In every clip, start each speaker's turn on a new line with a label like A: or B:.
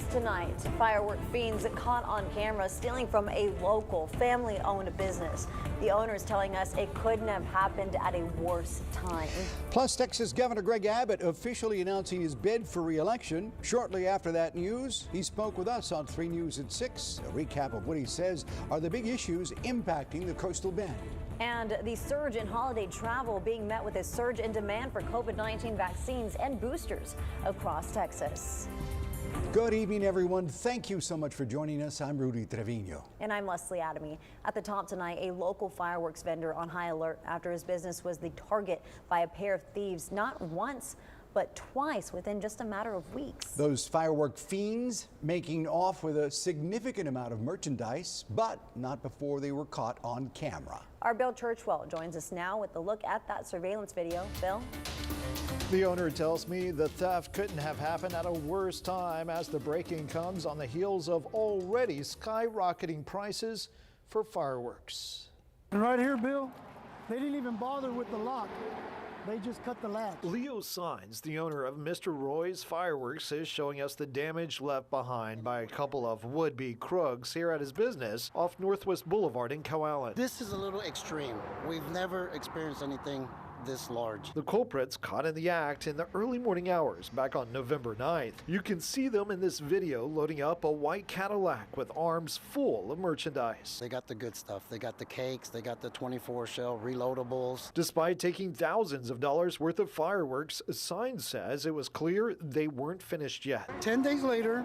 A: tonight. Firework fiends caught on camera stealing from a local family-owned business. The owner is telling us it couldn't have happened at a worse time.
B: Plus, Texas Governor Greg Abbott officially announcing his bid for re-election. Shortly after that news, he spoke with us on 3 News at 6. A recap of what he says are the big issues impacting the coastal bend.
A: And the surge in holiday travel being met with a surge in demand for COVID-19 vaccines and boosters across Texas.
B: Good evening, everyone. Thank you so much for joining us. I'm Rudy Trevino.
A: And I'm Leslie Adamy. At the top tonight, a local fireworks vendor on high alert after his business was the target by a pair of thieves, not once, but twice within just a matter of weeks.
B: Those firework fiends making off with a significant amount of merchandise, but not before they were caught on camera.
A: Our Bill Churchwell joins us now with a look at that surveillance video. Bill?
C: The owner tells me the theft couldn't have happened at a worse time as the break-in comes on the heels of already skyrocketing prices for fireworks.
D: And right here, Bill, they didn't even bother with the lock. They just cut the latch.
C: Leo Signs, the owner of Mr. Roy's Fireworks, is showing us the damage left behind by a couple of would-be crooks here at his business off Northwest Boulevard in Calallen.
E: This is a little extreme. We've never experienced anything this large.
C: The culprits caught in the act in the early morning hours back on November 9th. You can see them in this video loading up a white Cadillac with arms full of merchandise.
E: They got the good stuff. They got the cakes, they got the 24 shell reloadables.
C: Despite taking thousands of dollars worth of fireworks, Signs says it was clear they weren't finished yet.
E: 10 days later,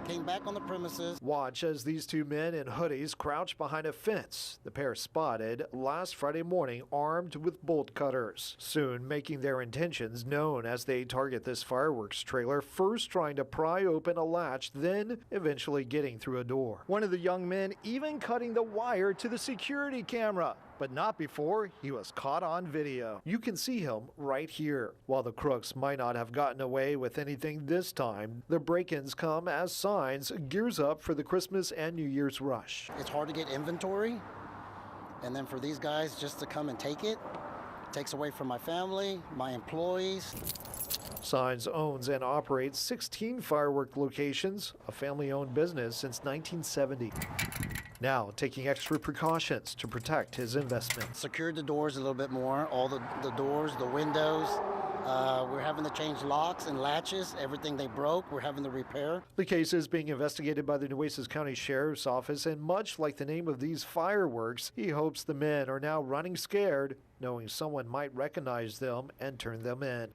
E: came back on the premises.
C: Watch as these two men in hoodies crouch behind a fence. The pair spotted last Friday morning armed with bolt cutters, soon making their intentions known as they target this fireworks trailer, first trying to pry open a latch, then eventually getting through a door. One of the young men even cutting the wire to the security camera, but not before he was caught on video. You can see him right here. While the crooks might not have gotten away with anything this time, the break-ins come as Signs gears up for the Christmas and New Year's rush.
E: It's hard to get inventory, and then for these guys just to come and take it, takes away from my family, my employees.
C: Signs owns and operates 16 firework locations, a family-owned business since 1970. Now taking extra precautions to protect his investment.
E: Secured the doors a little bit more, all the doors, the windows. We're having to change locks and latches. Everything they broke, we're having to repair.
C: The case is being investigated by the Nueces County Sheriff's Office, and much like the name of these fireworks, he hopes the men are now running scared, knowing someone might recognize them and turn them in.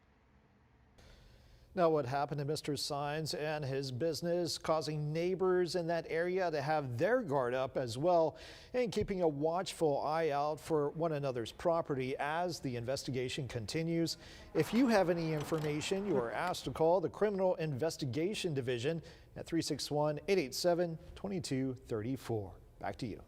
C: Now, what happened to Mr. Signs and his business, causing neighbors in that area to have their guard up as well, and keeping a watchful eye out for one another's property as the investigation continues. If you have any information, you are asked to call the Criminal Investigation Division at 361-887-2234. Back to you.